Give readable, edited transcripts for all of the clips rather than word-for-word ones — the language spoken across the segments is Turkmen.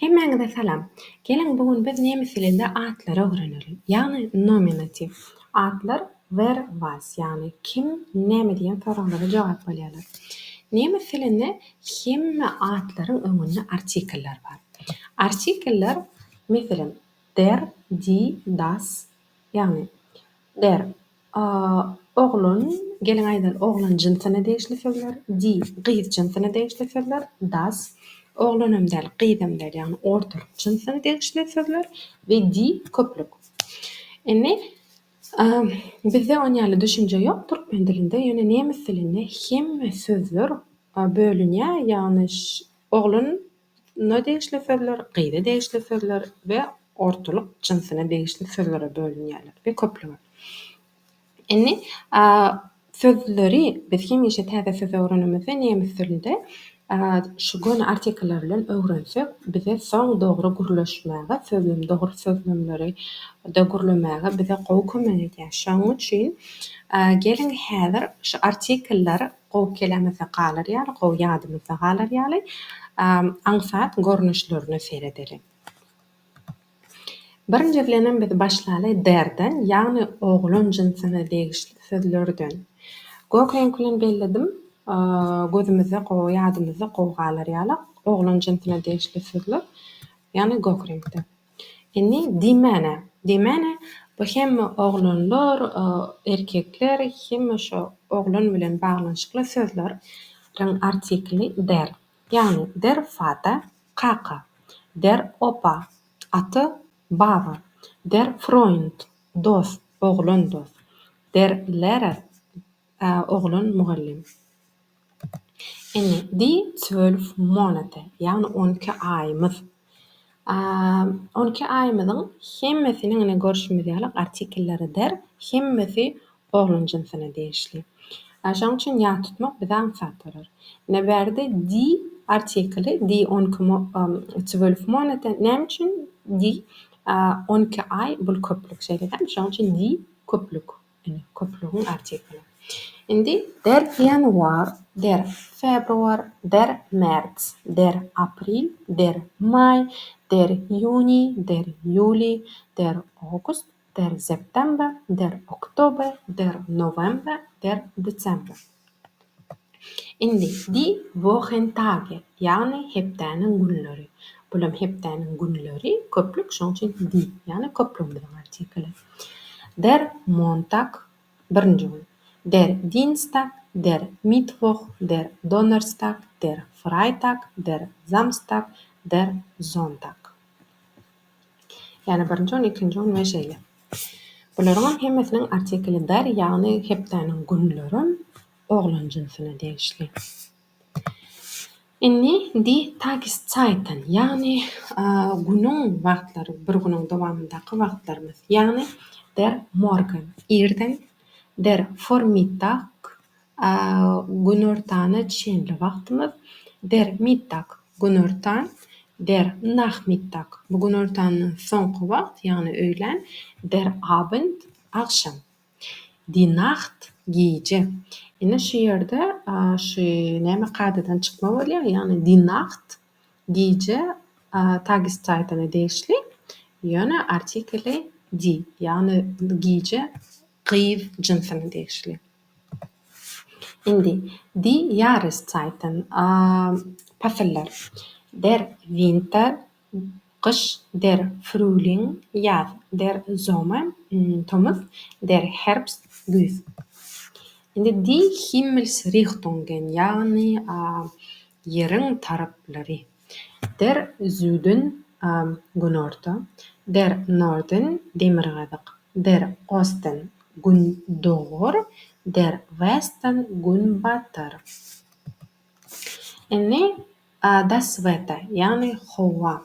Hemmängde salam. Gelin bugün biz nemis dilinde atları öğrenelim. Yani nominatif. Atlar ver was, yani kim näme diýen soralara jogap berýärler. Nemis dilinde hemme atlaryň öňünde artikeller bar. Artikeller meselem der, die, das, yani der oglun, gelin aýdar oglun jinsyna degişli sözler, die gyz jinsyna degişli sözler, das oglunam däl, gyzam däl, yani ortak jinsyna degişli sözler we die köplük. Indi bizde oňaly düşünje ýok türkmen dilinde, ýöne nemis dilinde hemme sözler bölünýär, ýagny ogluna degişli sözler, gyza degişli sözler we ortalyk jinsyna degişli sözlere bölünýärler we köplügi. Indi sözleri biz hemişe täze söz öwrenimizde nemis dilinde şu gün artikeller bilen öwrensek bize soň dogry gürleşmäge, sözlem dogry sözlemleri da gürlemäge bize gowy kömek edýär. Şoň üçin gelin häzir şu artikelleri gowy kelamyzda galarýar, gowy ýadymyzda galarýaly aňsat görnüşlerini seredelim. Birinji bilenem biz başlaly derden, ýagny oglun jinsyna degişli sözlerden. Gök renk bilen belledim. Gözümizde gowy ýadymyzda gowy galarýaly oglun jinsyna degişli sözler, ýagny gök renkde. Indi dimene bu hemme oglunlar, erkekler hemme şo oglun bilen baglanşykly sözler artikli der. Ýagny der Vater, kaka, der Opa, aty, baba, der Freund, dost, oglun dost, der Lehrer, oglun mugallim. Die 12 Monate, ýagny 12 aýymyz. 12 aýymyzyň hemmesiniň ine görüşmez ýaly artikelleri der, hemmesi oglun jinsyna degişli. Şoň üçin ýa tutmak bize aňsat bolar. Nebärde die artikeli, die 12 Monate, näme üçin die 12 ay bul köplük şeýledem. Şoň üçin die köplük, köplügiň artikeli. Indi der Januar, der Februar, der März, der April, der Mai, der Juni, der Juli, der August, der September, der Oktober, der November, der Dezember. Indi die Wochentage, ýagny hepdäniň günleri. Bulam hepdäniň günleri köplük, şoň üçin die, ýagny köplügiň artikeli. Der Montag, birinji gün. Der Dienstag, der Mittwoch, der Donnerstag, der Freitag, der Samstag, der Sonntag. Yani birinji gün, ikinji gün we şeýle. Bularyň hemmesiniň artikeli der, ýagny hepdäniň günleri oglun jinsyna degişli. Indi die Tageszeiten, ýagny günüň wagtlary, bir günüň dowamyndaky wagtlarymyz. Ýagny der Morgen, irden, der Vormittag, günortany çenli wagtymyz, der Mittag, günortan, der Nachmittag, bu günortanyň soňky wagt, ýagny öýlen, der Abend, akşam. Die Nacht, gece. Ine şu ýerde şu näme kadadan çykma bolýar, ýagny die Nacht, gece, Tageszeitine degişli, ýöne artikeli die, ýagny gece gyz jinsyna degişli. Indi die Jahreszeiten, fasllar. Der Winter, kış, der Frühling, ýaz, der Sommer, tömüz, der Herbst, güz. Indi die Himmelsrichtungen, ýagny ýeriň taraplary. Der Süden, günorta, der Norden, demirgazyk, der Osten, gündoğur, der Westen, günbatır. Indi das Wetter, ýagny howa.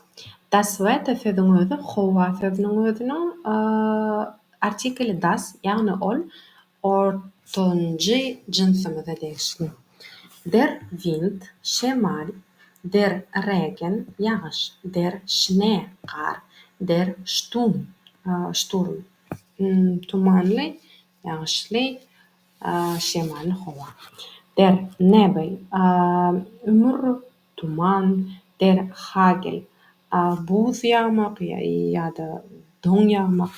Das Wetter sözüň özü, howa sözüniň özüniň artikeli das, ýagny ol ortanjy jinsymyza degişli. Der Wind, şemal, der Regen, ýagyş, der Schnee, kar, der Sturm, tumanly, ýagyşly, şemally howa. Der Nebel, ümür, tuman, der Hagel, buz yağmak ya da don yağmak.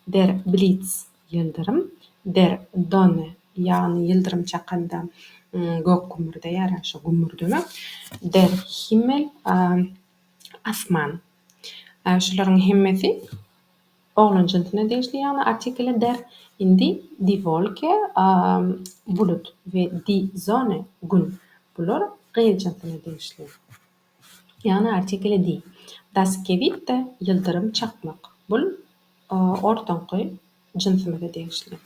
Der blitz yıldırım. Der donne yani yıldırım çakanda gök gumurda yaraşa gumur demek. Der himmel asman. Şuların hemmeti oğlun cinsine değişli yani artikeli der indi die Wolke bulut ve die Sonne gün. Bunlar gayr cinsine değişli. Yani artikeli die. Das Gewitter de yıldırım çakmak. Bu ortankı cinsine değişli.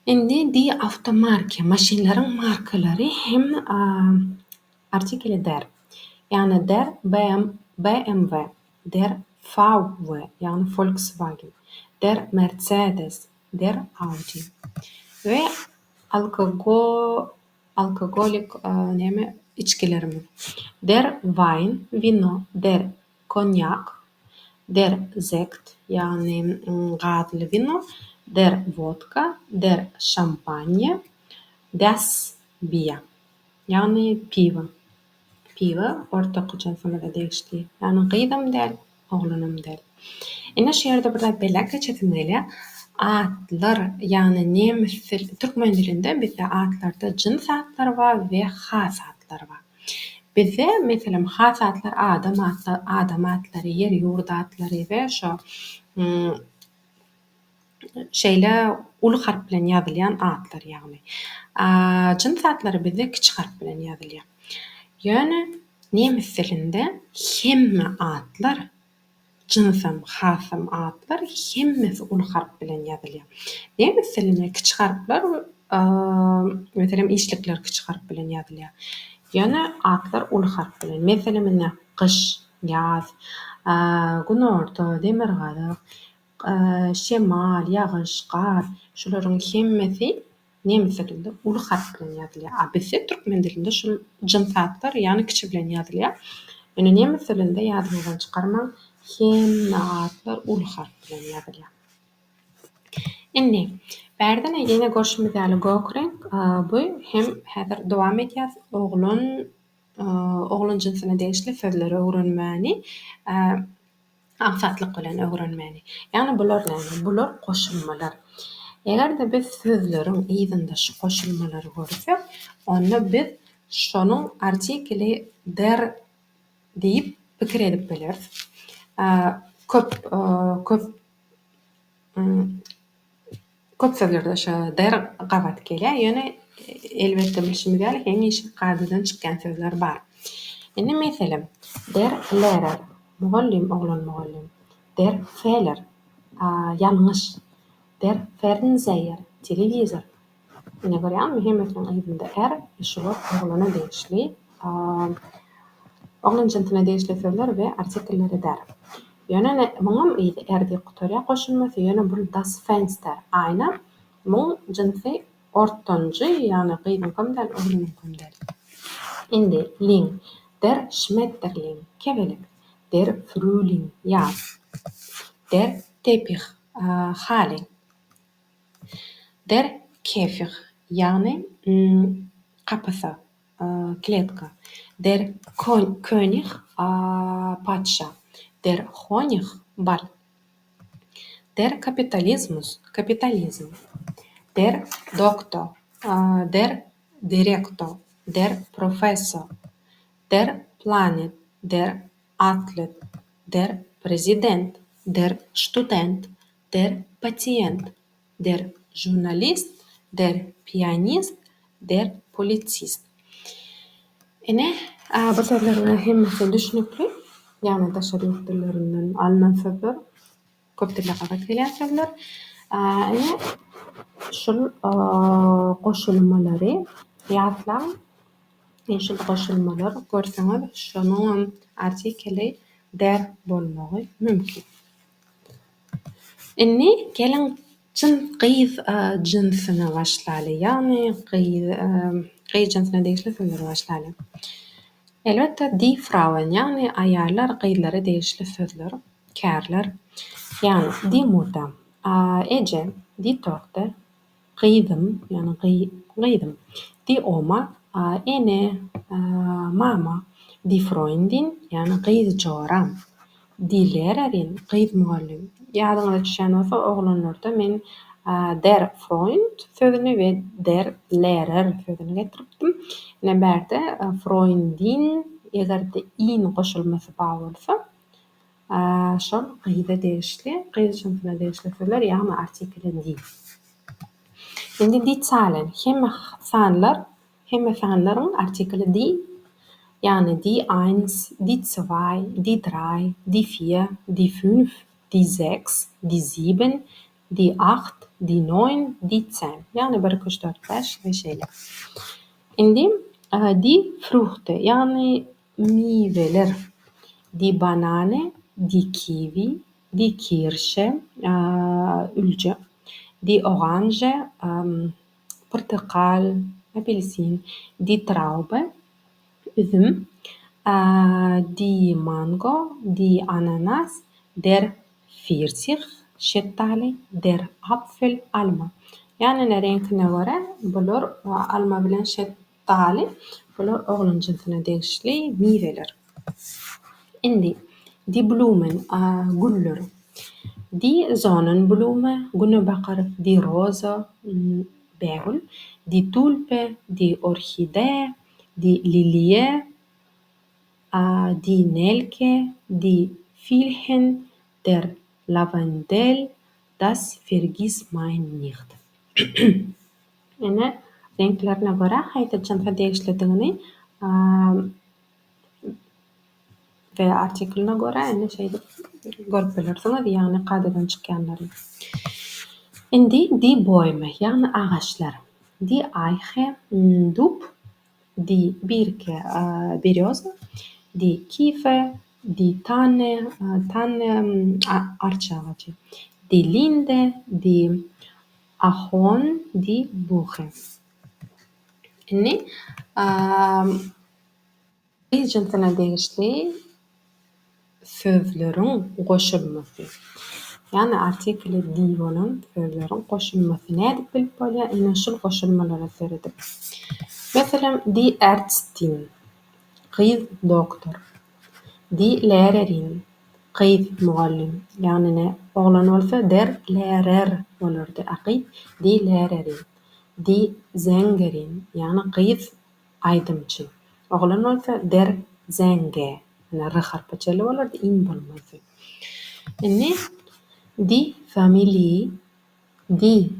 Endi die Automarke maşinlerin markaları hem artikeli der. Yani der BMW, der VW yani Volkswagen, der Mercedes, der Audi ve alkogolik içkilerimiz. Der Wein, vino, der konyak, der Sekt yani gazlı vino, der vodka, der Champagne, das Bier yani piva. Piva ortak cinsine değişti. Yani kıydım der, oğlunum der. İnne şehirde burada belki çetinmeyle atlar yani ne mesela Türkmen dilinde bizde atlarda cins atlar var ve has atlar var. Bizde mesela has atlar adam atları, yer yurdu atları ve şu şeyle ulu harf bilen yazılan atlar yani. Cins atları bizde küçük harf bilen yazılıyor. Yani nemis dilinde hemme atlar cinsem, hasım atlar hemmesi ulu harf bilen yazılıyor. Nemis dilinde küçük harfler mesela işlikler küçük harf bilen yazılıyor. Yani atlar ulu harf bilen. Mesela mene kış, yaz, gün orta, demirgalık, şemal, yağış, kar, şuların hemmesi nemis dilinde ulu harf bilen yazılıyor. Bizde Türkmen dilinde şu cinsatlar yani küçük bilen yazılıyor. Yani nemis dilinde yazılgan çıkarma hemme atlar ulu harf bilen yazılıyor. Inni berdine yine görüşümüz ýaly gökrenk bu hem häzir dowam etýär oglun jinsine değişli sözleri öwrenmäni aňsatlyk bilen öwrenmäni. Yani bular näme? Bular goşulmalar. Eger-de biz sözleriň ýyzynda şu goşulmalary görsek, onda biz şonuň artikeli der diýip pikir edip bilersiz. Köp sözlerde şu der gabat gelýär. Ýöne elbetde bilişimiz ýaly hem işi gadydan çykýan sözler bar. Indi meselem der lehrer mugallim oglan mugallim. Der Fehler ýalňyş. Der Fernseher telewizor. Ine görýän mühimmetiniň aýdynda şular oglana değişli. Oglan jinsine değişli sözler we artikelleri der. Ýöne muňam ýa-da erdi gutarya goşulmasy ýöne bu das Fenster ayna muň jinsy ortanjy ýani gydym kamdal oglum kamdal. Indi ling der Schmetterling kebelik der Frühling ýaz der Teppich hali der Käfig ýani kapasa kletka der König patşa der Honig bal der kapitalizm der Doktor der Direktor der Professor der Planet der Athlet der Präsident der Student der Patient der Journalist der Pianist der Polizist. Ine bu sözlerin hemmesi düşünükli. Yani taşary dillerinden alınan sözler, köp dille gabat gelýän sözler. Ine şol goşulmalary ýazlan, şol goşulmalar görseňiz şonuň artikeli der bolmagy mümkin. Inni gelen gyz jinsine başlaly, ýani gyz jinsine değişli sözler başlaly. Elbette die Frauen yani ayarlar gyzlara değişli sözler, kärler. Yani die Mutter, Ece, die Tochter, gyzym yani gyzym. Die Oma, ene, mama, دي Freundin yani gyz jogara. Die Lehrerin gyz mugallim. Ýadyňyza oglanlarda men der Freund sözüni we der Lehrer sözüni getiripdim. Nebärde Freundin egerde in goşulmasy bar bolsa şol gyza degişli, gyz jensine degişli sözler ýagny artikeli di. Endi die Zahlen, hemme sanlaryň artikeli di. Yani die 1, die 2, die 3, die 4, die 5, die 6, die 7, die 8, die 9, die 10. Yani 1, 2, 3, 4, 5 ve şeyler. Indi die Früchte yani miveler. Die Banane, die Kiwi, die Kirsche, ülce, die Orange, portakal, apelsin, die Traube, üzüm, die Mango, die Ananas, der Pfirsich, şeftali, der Apfel, alma. Yani renkine göre bular alma bilen şeftali bular oğlan cinsine degişli miveler. Indi die Blumen, güller. Die Sonnenblume, Gunnebacher, die Rose, Bärl, die Tulpe, die Orchidee, die Lilie, die Nelke, die Veilchen, der Lavendel, das Vergissmeinnicht. Ene renklerine göre haýta jansa degişlediğini ve artikeline göre ene şeyde görüp bilersiňiz, ýagny kadadan çykýanlary. Indi die Bäume, ýagny agaçlar. Die Eiche, Dub, die Birke, Beryoza, die Kiefer, die Tanne, arça ağacı. Die Linde, die Ahorn, die Buche. Indi gyz jinsine degişli sözleriň goşulmasy. Yani artikeli di bolan sözleriň goşulmasy. Nädip bilip bolýar? Ene şol goşulmalara seredip. Meselem die Ärztin, gyz doktor. Die Lehrerin, gyz mugallim. Yani ne? Oglan bolsa der Lehrer bolardy. Akyt die Lehrerin. Die Sängerin, yani gyz aýdymçy. Oglan bolsa der Sänger. Yani r harpçely bolardy, in bolmasy. Indi die Familie, die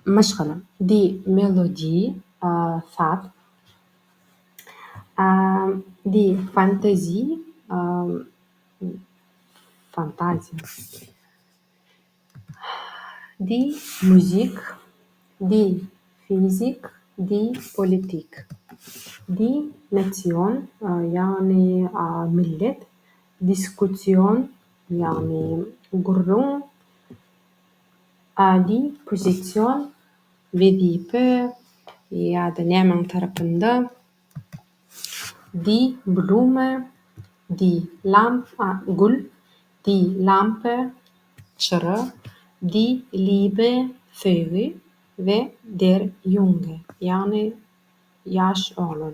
maşgala, die Melodie, saz, die Fantasie, fantazia, die Musik, die Physik, die Politik, die Nation, yani millet, Diskussion, yani gurrun, die Position, Wedipe, ya da nämen tarapynda, die Blume, die Lampe, gül, die Lampe, çırı, die Liebe, sevgi ve der Junge, yani yaş oğlan.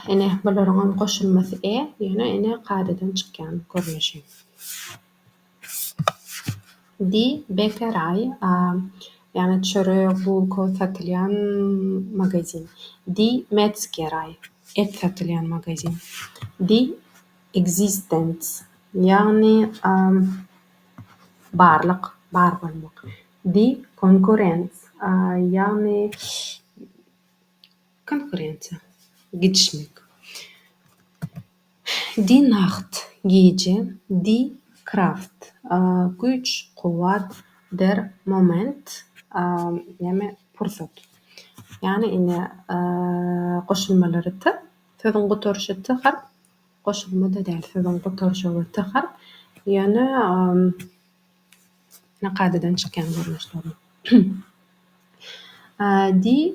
Ene bularyň goşulmasy ýöne ene kadadan çykýan görnüşi. Die Bäckerei, yani çörek, bulka satylýan magazin. Die Metzgerei, et satylýan magazin. Die Existenz, yani barlyk, bar bolmak. Die Konkurrenz, yani konkurensiýa, gidişmek. Die Nacht, gece. Die Kraft, güç, kuvvet, der Moment, yani pursat. Yani ine goşulmalary t, sözüň gotorşy t harp, goşulmada däl, sözüň gotorşy t harp. Yani kadadan çykýan görnüşleri. Die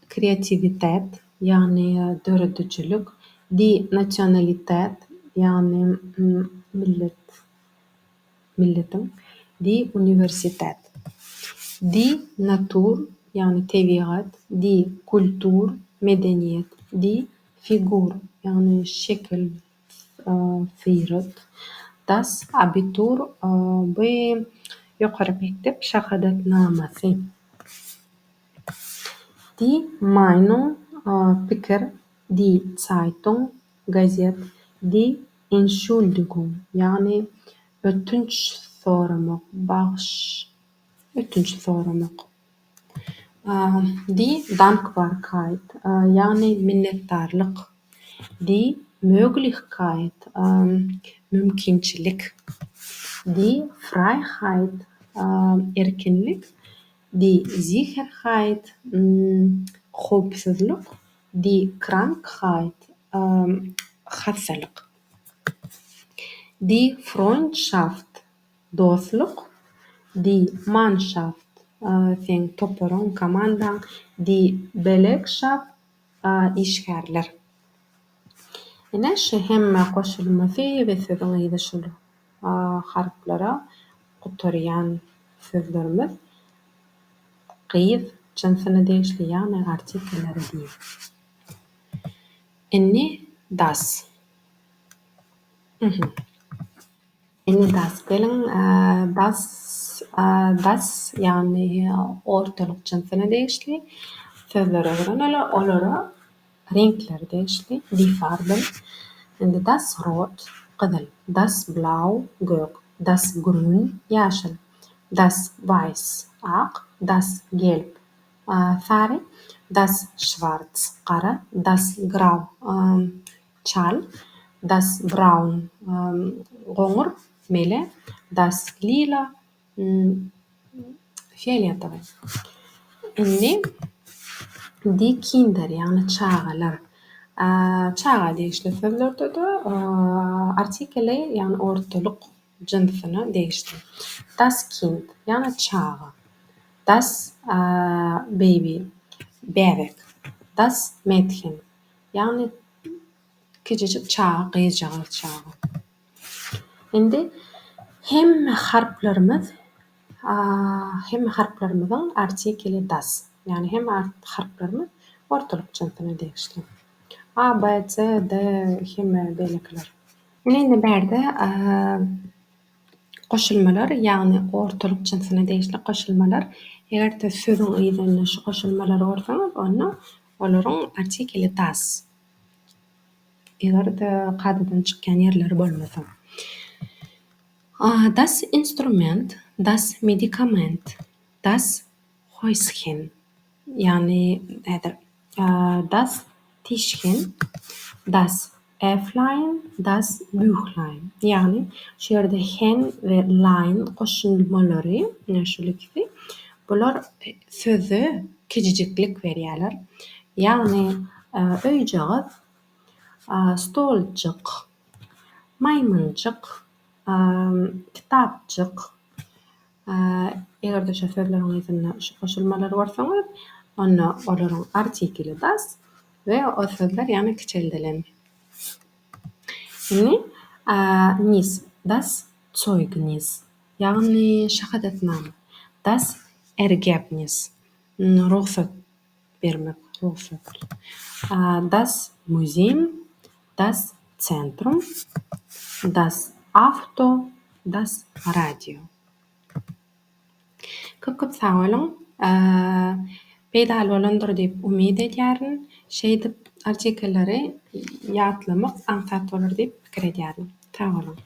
kreativitet, yani döredüçülük. Die Nationalität, yani milletin. Die Universität. Die Natur, يعني tabiat, die Kultur medeniyet, die Figur يعني شكل فيرد. das Abitur بيقرأ بيكتب شهادتنامة. Die Meinung فكر. die Zeitung gazet. die Entschuldigung يعني ötünç sormak, ötünç sormak. Die Dankbarkeit يعني minnettarlık. Die Möglichkeit mümkünçilik. Die Freiheit erkinlik. Die Sicherheit xavfsizlik. Die Krankheit hastalık. Die Freundschaft dostluk. Die Mannschaft sen topuron, komandan. Die Belegschaft işgärler. Näçe hemme goşulmasy we sözüň ýyzyşy harflara gutarýan sözlerimiz gyýyz jynsyny degişli ýagny artikellere diýip. Inni das. Inni das geliň das ýagny ortalyk jynsyny degişli sözlere göre olara renkler degişli. Die Farben. Indi das rot, gyzyl. Das blau, gök. Das grün, ýaşyl. Das weiß, ak. Das gelb, sary. Das schwarz, gara. Das grau, çal. Das braun, goňur, mele. Das lila, fioletowy. Indi die Kinder ýagny çagalar. Çaga degişli sözlerde de artikeli ýagny ortalyk jynsyny degişli. Das Kind ýagny çaga. Das Baby, bebek. Das Mädchen ýagny kiçijik çaga, gyzjak çaga. Indi hemme harflarymyzyň artikeli das. Ýagny hemme harflarymyz ortalyk jynsyny degişli. A, B, C, D hemme beýlekiler. Indi berde goşulmalar ýagny ortalyk jynsyna degişli goşulmalar. Egerde sözüň ýyzyny şu goşulmalary görseňiz, onda olaryň artikeli das. Egerde kadadan çykýan ýerleri bolmasa. Das Instrument, das Medikament, das Häuschen. Yani das Tischchen, das Äfflein, das Büchlein. Yani şu ýerde hen we lein goşulmalary näşelikdi. Bular sözü kiçijiklik berýärler. Yani öýjağız, stolçyk, maýmynçyk, kitapçyk. Egerde şu sözleriň ýyzyna şu goşulmalary görseňiz, onda olaryň artikeli das we o sözler ýagny kiçeldilen. Indi nis, das Zeugnis, ýagny şahadatnama. Das Ergebnis, ruhsat bermek, ruhsat. Das Museum, das Zentrum, das Auto, das Radio. Köp sag bolun. Peýda bolandyr diýip umyt edýärin. Şeýdip artikelleri ýatlamak ansat bolar diýip pikir edýärin. Sag bolun.